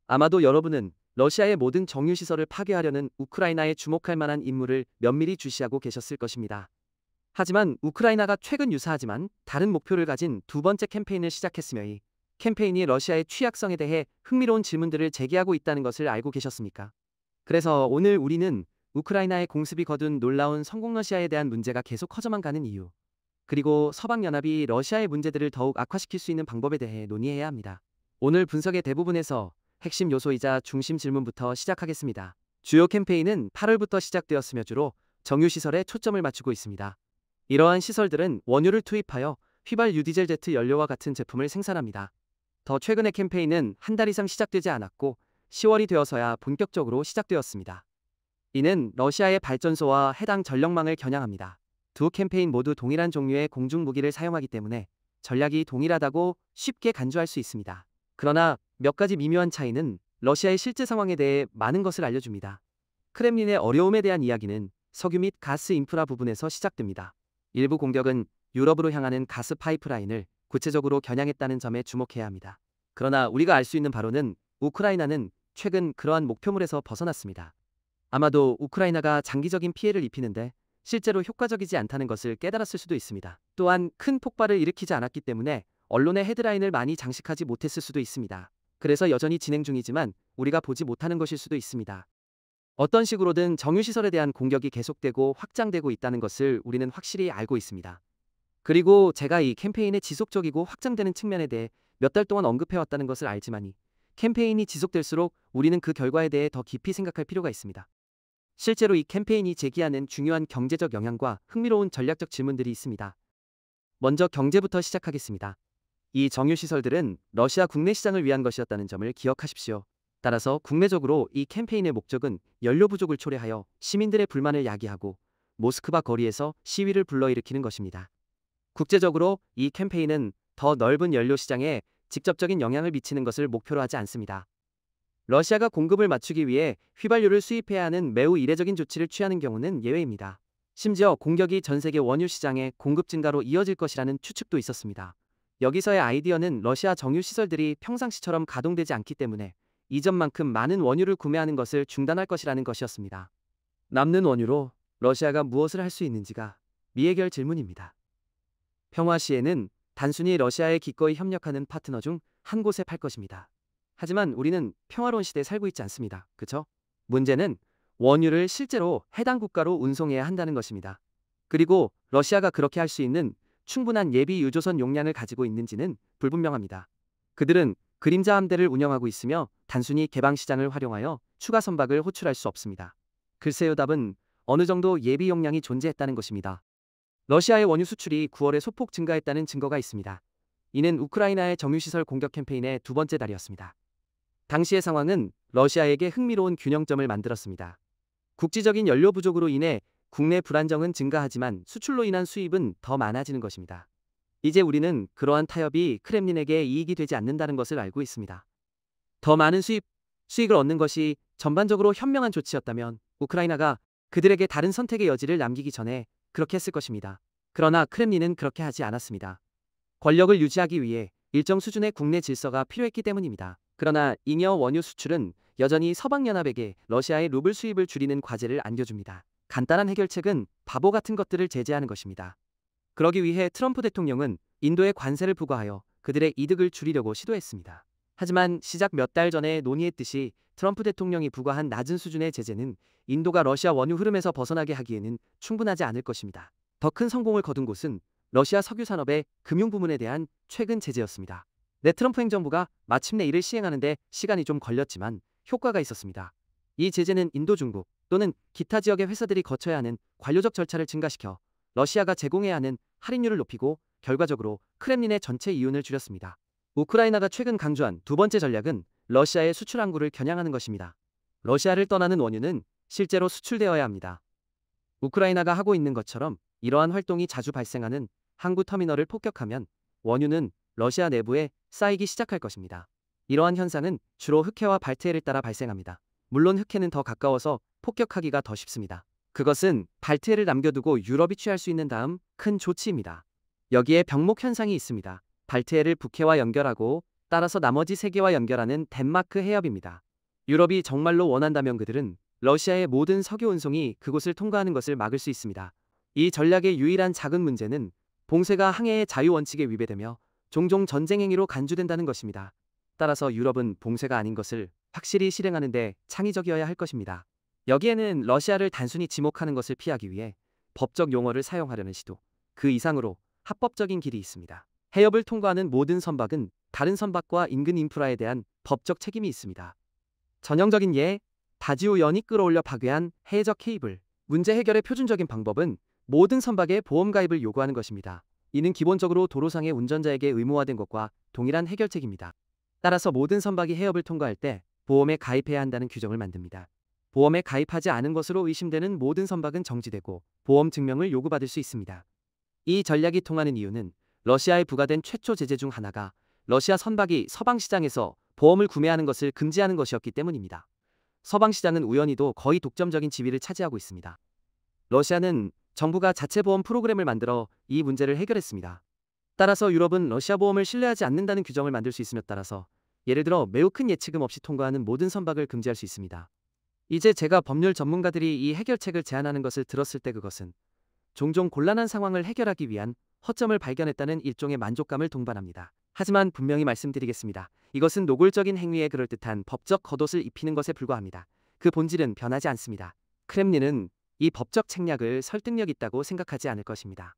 아마도 여러분은 러시아의 모든 정유시설을 파괴하려는 우크라이나에 주목할 만한 인물을 면밀히 주시하고 계셨을 것입니다. 하지만 우크라이나가 최근 유사하지만 다른 목표를 가진 두 번째 캠페인을 시작했으며 이 캠페인이 러시아의 취약성에 대해 흥미로운 질문들을 제기하고 있다는 것을 알고 계셨습니까? 그래서 오늘 우리는 우크라이나의 공습이 거둔 놀라운 성공 러시아에 대한 문제가 계속 커져만 가는 이유, 그리고 서방연합이 러시아의 문제들을 더욱 악화시킬 수 있는 방법에 대해 논의해야 합니다. 오늘 분석의 대부분에서 핵심 요소이자 중심 질문부터 시작하겠습니다. 주요 캠페인은 8월부터 시작되었으며 주로 정유시설에 초점을 맞추고 있습니다. 이러한 시설들은 원유를 투입하여 휘발유 디젤 제트 연료와 같은 제품을 생산합니다. 더 최근의 캠페인은 한 달 이상 시작되지 않았고 10월이 되어서야 본격적으로 시작되었습니다. 이는 러시아의 발전소와 해당 전력망을 겨냥합니다. 두 캠페인 모두 동일한 종류의 공중 무기를 사용하기 때문에 전략이 동일하다고 쉽게 간주할 수 있습니다. 그러나 몇 가지 미묘한 차이는 러시아의 실제 상황에 대해 많은 것을 알려줍니다. 크렘린의 어려움에 대한 이야기는 석유 및 가스 인프라 부분에서 시작됩니다. 일부 공격은 유럽으로 향하는 가스 파이프라인을 구체적으로 겨냥했다는 점에 주목해야 합니다. 그러나 우리가 알 수 있는 바로는 우크라이나는 최근 그러한 목표물에서 벗어났습니다. 아마도 우크라이나가 장기적인 피해를 입히는데 실제로 효과적이지 않다는 것을 깨달았을 수도 있습니다. 또한 큰 폭발을 일으키지 않았기 때문에 언론의 헤드라인을 많이 장식하지 못했을 수도 있습니다. 그래서 여전히 진행 중이지만 우리가 보지 못하는 것일 수도 있습니다. 어떤 식으로든 정유시설에 대한 공격이 계속되고 확장되고 있다는 것을 우리는 확실히 알고 있습니다. 그리고 제가 이 캠페인의 지속적이고 확장되는 측면에 대해 몇 달 동안 언급해왔다는 것을 알지만이 캠페인이 지속될수록 우리는 그 결과에 대해 더 깊이 생각할 필요가 있습니다. 실제로 이 캠페인이 제기하는 중요한 경제적 영향과 흥미로운 전략적 질문들이 있습니다. 먼저 경제부터 시작하겠습니다. 이 정유시설들은 러시아 국내 시장을 위한 것이었다는 점을 기억하십시오. 따라서 국내적으로 이 캠페인의 목적은 연료 부족을 초래하여 시민들의 불만을 야기하고 모스크바 거리에서 시위를 불러일으키는 것입니다. 국제적으로 이 캠페인은 더 넓은 연료 시장에 직접적인 영향을 미치는 것을 목표로 하지 않습니다. 러시아가 공급을 맞추기 위해 휘발유를 수입해야 하는 매우 이례적인 조치를 취하는 경우는 예외입니다. 심지어 공격이 전 세계 원유 시장의 공급 증가로 이어질 것이라는 추측도 있었습니다. 여기서의 아이디어는 러시아 정유 시설들이 평상시처럼 가동되지 않기 때문에 이전만큼 많은 원유를 구매하는 것을 중단할 것이라는 것이었습니다. 남는 원유로 러시아가 무엇을 할 수 있는지가 미해결 질문입니다. 평화 시에는 단순히 러시아에 기꺼이 협력하는 파트너 중 한 곳에 팔 것입니다. 하지만 우리는 평화로운 시대에 살고 있지 않습니다. 그쵸? 문제는 원유를 실제로 해당 국가로 운송해야 한다는 것입니다. 그리고 러시아가 그렇게 할 수 있는 충분한 예비 유조선 용량을 가지고 있는지는 불분명합니다. 그들은 그림자 함대를 운영하고 있으며 단순히 개방 시장을 활용하여 추가 선박을 호출할 수 없습니다. 글쎄요, 답은 어느 정도 예비 용량이 존재했다는 것입니다. 러시아의 원유 수출이 9월에 소폭 증가했다는 증거가 있습니다. 이는 우크라이나의 정유시설 공격 캠페인의 두 번째 달이었습니다. 당시의 상황은 러시아에게 흥미로운 균형점을 만들었습니다. 국지적인 연료 부족으로 인해 국내 불안정은 증가하지만 수출로 인한 수입은 더 많아지는 것입니다. 이제 우리는 그러한 타협이 크렘린에게 이익이 되지 않는다는 것을 알고 있습니다. 더 많은 수익을 얻는 것이 전반적으로 현명한 조치였다면 우크라이나가 그들에게 다른 선택의 여지를 남기기 전에 그렇게 했을 것입니다. 그러나 크렘린은 그렇게 하지 않았습니다. 권력을 유지하기 위해 일정 수준의 국내 질서가 필요했기 때문입니다. 그러나 잉여 원유 수출은 여전히 서방연합에게 러시아의 루블 수입을 줄이는 과제를 안겨줍니다. 간단한 해결책은 바보 같은 것들을 제재하는 것입니다. 그러기 위해 트럼프 대통령은 인도에 관세를 부과하여 그들의 이득을 줄이려고 시도했습니다. 하지만 시작 몇 달 전에 논의했듯이 트럼프 대통령이 부과한 낮은 수준의 제재는 인도가 러시아 원유 흐름에서 벗어나게 하기에는 충분하지 않을 것입니다. 더 큰 성공을 거둔 곳은 러시아 석유 산업의 금융 부문에 대한 최근 제재였습니다. 트럼프 행정부가 마침내 이를 시행하는데 시간이 좀 걸렸지만 효과가 있었습니다. 이 제재는 인도 중국 또는 기타 지역의 회사들이 거쳐야 하는 관료적 절차를 증가시켜 러시아가 제공해야 하는 할인율을 높이고 결과적으로 크렘린의 전체 이윤을 줄였습니다. 우크라이나가 최근 강조한 두 번째 전략은 러시아의 수출 항구를 겨냥하는 것입니다. 러시아를 떠나는 원유는 실제로 수출되어야 합니다. 우크라이나가 하고 있는 것처럼 이러한 활동이 자주 발생하는 항구 터미널을 폭격하면 원유는 러시아 내부에 쌓이기 시작할 것입니다. 이러한 현상은 주로 흑해와 발트해를 따라 발생합니다. 물론 흑해는 더 가까워서 폭격하기가 더 쉽습니다. 그것은 발트해를 남겨두고 유럽이 취할 수 있는 다음 큰 조치입니다. 여기에 병목 현상이 있습니다. 발트해를 북해와 연결하고 따라서 나머지 세계와 연결하는 덴마크 해협입니다. 유럽이 정말로 원한다면 그들은 러시아의 모든 석유 운송이 그곳을 통과하는 것을 막을 수 있습니다. 이 전략의 유일한 작은 문제는 봉쇄가 항해의 자유 원칙에 위배되며 종종 전쟁 행위로 간주된다는 것입니다. 따라서 유럽은 봉쇄가 아닌 것을 확실히 실행하는 데 창의적이어야 할 것입니다. 여기에는 러시아를 단순히 지목하는 것을 피하기 위해 법적 용어를 사용하려는 시도, 그 이상으로 합법적인 길이 있습니다. 해협을 통과하는 모든 선박은 다른 선박과 인근 인프라에 대한 법적 책임이 있습니다. 전형적인 예, 다지오 연이 끌어올려 파괴한 해적 케이블. 문제 해결의 표준적인 방법은 모든 선박에 보험 가입을 요구하는 것입니다. 이는 기본적으로 도로상의 운전자에게 의무화된 것과 동일한 해결책입니다. 따라서 모든 선박이 해협을 통과할 때 보험에 가입해야 한다는 규정을 만듭니다. 보험에 가입하지 않은 것으로 의심되는 모든 선박은 정지되고 보험 증명을 요구받을 수 있습니다. 이 전략이 통하는 이유는 러시아에 부과된 최초 제재 중 하나가 러시아 선박이 서방 시장에서 보험을 구매하는 것을 금지하는 것이었기 때문입니다. 서방 시장은 우연히도 거의 독점적인 지위를 차지하고 있습니다. 러시아는 정부가 자체 보험 프로그램을 만들어 이 문제를 해결했습니다. 따라서 유럽은 러시아 보험을 신뢰하지 않는다는 규정을 만들 수 있으며 따라서 예를 들어 매우 큰 예치금 없이 통과하는 모든 선박을 금지할 수 있습니다. 이제 제가 법률 전문가들이 이 해결책을 제안하는 것을 들었을 때 그것은 종종 곤란한 상황을 해결하기 위한 허점을 발견했다는 일종의 만족감을 동반합니다. 하지만 분명히 말씀드리겠습니다. 이것은 노골적인 행위에 그럴듯한 법적 겉옷을 입히는 것에 불과합니다. 그 본질은 변하지 않습니다. 크렘린은 이 법적 책략을 설득력 있다고 생각하지 않을 것입니다.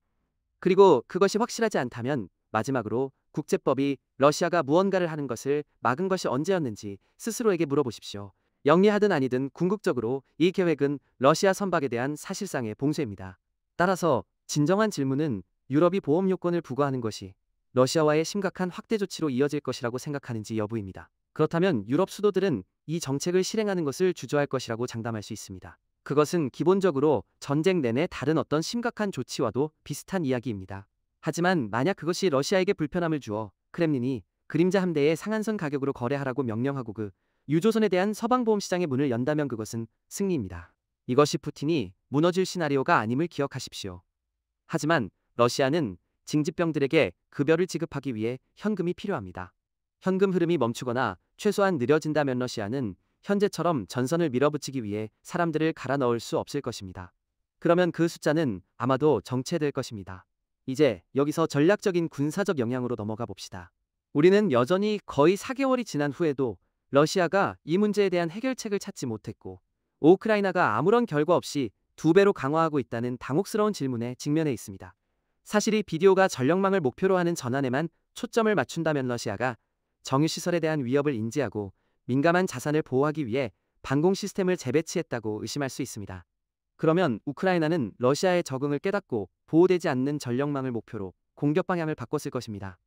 그리고 그것이 확실하지 않다면 마지막으로 국제법이 러시아가 무언가를 하는 것을 막은 것이 언제였는지 스스로에게 물어보십시오. 영리하든 아니든 궁극적으로 이 계획은 러시아 선박에 대한 사실상의 봉쇄입니다. 따라서 진정한 질문은 유럽이 보험 요건을 부과하는 것이 러시아와의 심각한 확대 조치로 이어질 것이라고 생각하는지 여부입니다. 그렇다면 유럽 수도들은 이 정책을 실행하는 것을 주저할 것이라고 장담할 수 있습니다. 그것은 기본적으로 전쟁 내내 다른 어떤 심각한 조치와도 비슷한 이야기입니다. 하지만 만약 그것이 러시아에게 불편함을 주어 크렘린이 그림자 함대의 상한선 가격으로 거래하라고 명령하고 그 유조선에 대한 서방 보험 시장의 문을 연다면 그것은 승리입니다. 이것이 푸틴이 무너질 시나리오가 아님을 기억하십시오. 하지만 러시아는 징집병들에게 급여를 지급하기 위해 현금이 필요합니다. 현금 흐름이 멈추거나 최소한 느려진다면 러시아는 현재처럼 전선을 밀어붙이기 위해 사람들을 갈아 넣을 수 없을 것입니다. 그러면 그 숫자는 아마도 정체될 것입니다. 이제 여기서 전략적인 군사적 영향으로 넘어가 봅시다. 우리는 여전히 거의 4개월이 지난 후에도 러시아가 이 문제에 대한 해결책을 찾지 못했고 우크라이나가 아무런 결과 없이 2배로 강화하고 있다는 당혹스러운 질문에 직면해 있습니다. 사실 이 비디오가 전력망을 목표로 하는 전환에만 초점을 맞춘다면 러시아가 정유시설에 대한 위협을 인지하고 민감한 자산을 보호하기 위해 방공 시스템을 재배치했다고 의심할 수 있습니다. 그러면 우크라이나는 러시아의 적응을 깨닫고 보호되지 않는 전력망을 목표로 공격 방향을 바꿨을 것입니다.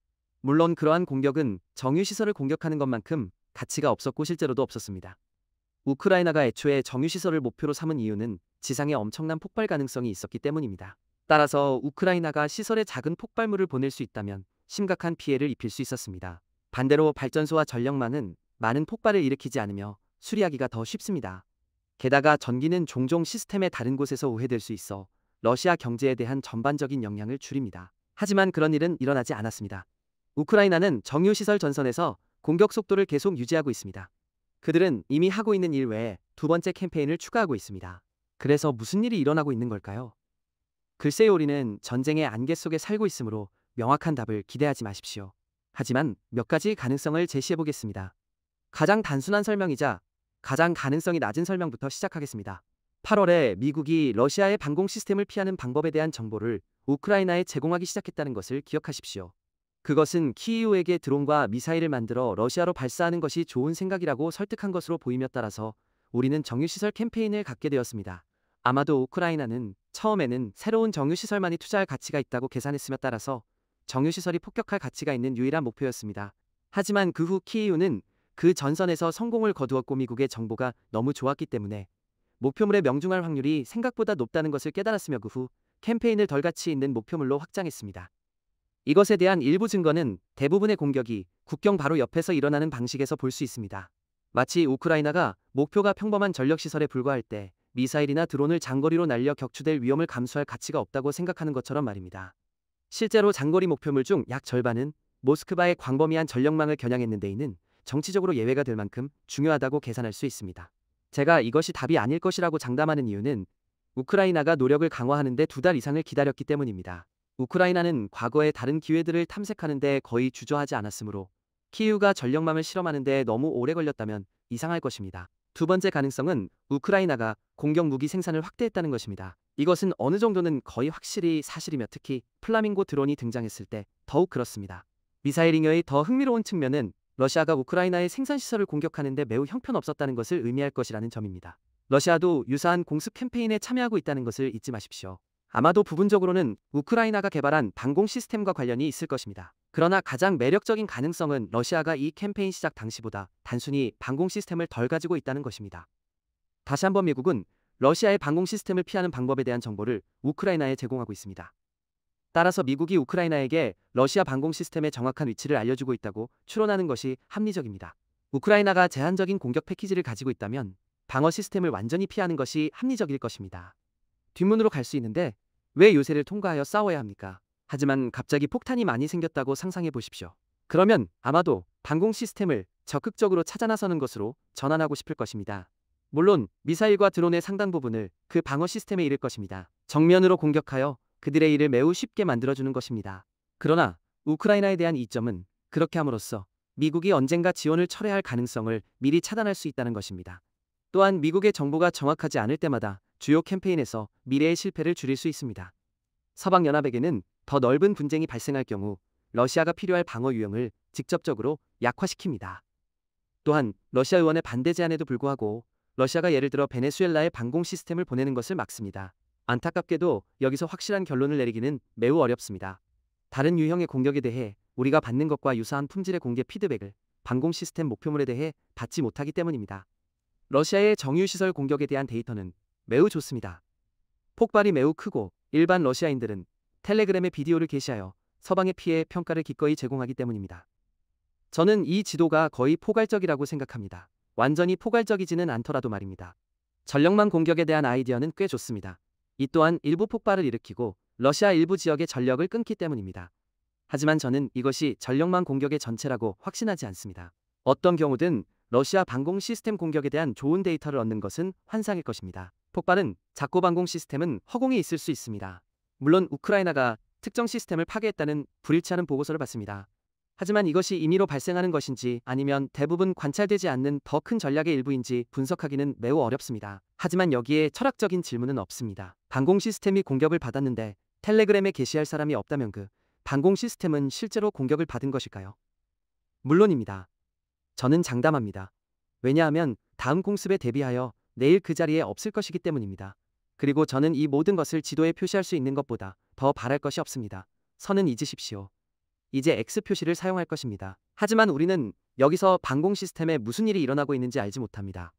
물론 그러한 공격은 정유시설을 공격하는 것만큼 가치가 없었고 실제로도 없었습니다. 우크라이나가 애초에 정유시설을 목표로 삼은 이유는 지상에 엄청난 폭발 가능성이 있었기 때문입니다. 따라서 우크라이나가 시설에 작은 폭발물을 보낼 수 있다면 심각한 피해를 입힐 수 있었습니다. 반대로 발전소와 전력망은 많은 폭발을 일으키지 않으며 수리하기가 더 쉽습니다. 게다가 전기는 종종 시스템의 다른 곳에서 오해될 수 있어 러시아 경제에 대한 전반적인 영향을 줄입니다. 하지만 그런 일은 일어나지 않았습니다. 우크라이나는 정유시설 전선에서 공격 속도를 계속 유지하고 있습니다. 그들은 이미 하고 있는 일 외에 2번째 캠페인을 추가하고 있습니다. 그래서 무슨 일이 일어나고 있는 걸까요? 글쎄요, 우리는 전쟁의 안개 속에 살고 있으므로 명확한 답을 기대하지 마십시오. 하지만 몇 가지 가능성을 제시해 보겠습니다. 가장 단순한 설명이자 가장 가능성이 낮은 설명부터 시작하겠습니다. 8월에 미국이 러시아의 방공 시스템을 피하는 방법에 대한 정보를 우크라이나에 제공하기 시작했다는 것을 기억하십시오. 그것은 키이우에게 드론과 미사일을 만들어 러시아로 발사하는 것이 좋은 생각이라고 설득한 것으로 보이며 따라서 우리는 정유시설 캠페인을 갖게 되었습니다. 아마도 우크라이나는 처음에는 새로운 정유시설만이 투자할 가치가 있다고 계산했으며 따라서 정유시설이 폭격할 가치가 있는 유일한 목표였습니다. 하지만 그 후 키이우는 그 전선에서 성공을 거두었고 미국의 정보가 너무 좋았기 때문에 목표물에 명중할 확률이 생각보다 높다는 것을 깨달았으며 그 후 캠페인을 덜 가치 있는 목표물로 확장했습니다. 이것에 대한 일부 증거는 대부분의 공격이 국경 바로 옆에서 일어나는 방식에서 볼 수 있습니다. 마치 우크라이나가 목표가 평범한 전력시설에 불과할 때 미사일이나 드론을 장거리로 날려 격추될 위험을 감수할 가치가 없다고 생각하는 것처럼 말입니다. 실제로 장거리 목표물 중 약 절반은 모스크바의 광범위한 전력망을 겨냥했는 데에는 정치적으로 예외가 될 만큼 중요하다고 계산할 수 있습니다. 제가 이것이 답이 아닐 것이라고 장담하는 이유는 우크라이나가 노력을 강화하는 데 2달 이상을 기다렸기 때문입니다. 우크라이나는 과거에 다른 기회들을 탐색하는 데 거의 주저하지 않았으므로 키이우가 전력망을 실험하는 데 너무 오래 걸렸다면 이상할 것입니다. 두 번째 가능성은 우크라이나가 공격 무기 생산을 확대했다는 것입니다. 이것은 어느 정도는 거의 확실히 사실이며 특히 플라밍고 드론이 등장했을 때 더욱 그렇습니다. 미사일 잉여의 더 흥미로운 측면은 러시아가 우크라이나의 생산시설을 공격하는 데 매우 형편없었다는 것을 의미할 것이라는 점입니다. 러시아도 유사한 공습 캠페인에 참여하고 있다는 것을 잊지 마십시오. 아마도 부분적으로는 우크라이나가 개발한 방공 시스템과 관련이 있을 것입니다. 그러나 가장 매력적인 가능성은 러시아가 이 캠페인 시작 당시보다 단순히 방공 시스템을 덜 가지고 있다는 것입니다. 다시 한번 미국은 러시아의 방공 시스템을 피하는 방법에 대한 정보를 우크라이나에 제공하고 있습니다. 따라서 미국이 우크라이나에게 러시아 방공 시스템의 정확한 위치를 알려주고 있다고 추론하는 것이 합리적입니다. 우크라이나가 제한적인 공격 패키지를 가지고 있다면 방어 시스템을 완전히 피하는 것이 합리적일 것입니다. 뒷문으로 갈 수 있는데 왜 요새를 통과하여 싸워야 합니까? 하지만 갑자기 폭탄이 많이 생겼다고 상상해 보십시오. 그러면 아마도 방공 시스템을 적극적으로 찾아 나서는 것으로 전환하고 싶을 것입니다. 물론 미사일과 드론의 상당 부분을 그 방어 시스템에 잃을 것입니다. 정면으로 공격하여 그들의 일을 매우 쉽게 만들어주는 것입니다. 그러나 우크라이나에 대한 이점은 그렇게 함으로써 미국이 언젠가 지원을 철회할 가능성을 미리 차단할 수 있다는 것입니다. 또한 미국의 정보가 정확하지 않을 때마다 주요 캠페인에서 미래의 실패를 줄일 수 있습니다. 서방연합에게는 더 넓은 분쟁이 발생할 경우 러시아가 필요할 방어 유형을 직접적으로 약화시킵니다. 또한 러시아 의원의 반대 제안에도 불구하고 러시아가 예를 들어 베네수엘라에 방공 시스템을 보내는 것을 막습니다. 안타깝게도 여기서 확실한 결론을 내리기는 매우 어렵습니다. 다른 유형의 공격에 대해 우리가 받는 것과 유사한 품질의 공개 피드백을 방공 시스템 목표물에 대해 받지 못하기 때문입니다. 러시아의 정유시설 공격에 대한 데이터는 매우 좋습니다. 폭발이 매우 크고 일반 러시아인들은 텔레그램에 비디오를 게시하여 서방의 피해 평가를 기꺼이 제공하기 때문입니다. 저는 이 지도가 거의 포괄적이라고 생각합니다. 완전히 포괄적이지는 않더라도 말입니다. 전력망 공격에 대한 아이디어는 꽤 좋습니다. 이 또한 일부 폭발을 일으키고 러시아 일부 지역의 전력을 끊기 때문입니다. 하지만 저는 이것이 전력망 공격의 전체라고 확신하지 않습니다. 어떤 경우든 러시아 방공 시스템 공격에 대한 좋은 데이터를 얻는 것은 환상일 것입니다. 폭발은 작고 방공 시스템은 허공에 있을 수 있습니다. 물론 우크라이나가 특정 시스템을 파괴했다는 불일치 않은 보고서를 받습니다. 하지만 이것이 임의로 발생하는 것인지 아니면 대부분 관찰되지 않는 더 큰 전략의 일부인지 분석하기는 매우 어렵습니다. 하지만 여기에 철학적인 질문은 없습니다. 방공 시스템이 공격을 받았는데 텔레그램에 게시할 사람이 없다면 그 방공 시스템은 실제로 공격을 받은 것일까요? 물론입니다. 저는 장담합니다. 왜냐하면 다음 공습에 대비하여 내일 그 자리에 없을 것이기 때문입니다. 그리고 저는 이 모든 것을 지도에 표시할 수 있는 것보다 더 바랄 것이 없습니다. 선은 잊으십시오. 이제 X 표시를 사용할 것입니다. 하지만 우리는 여기서 방공 시스템에 무슨 일이 일어나고 있는지 알지 못합니다.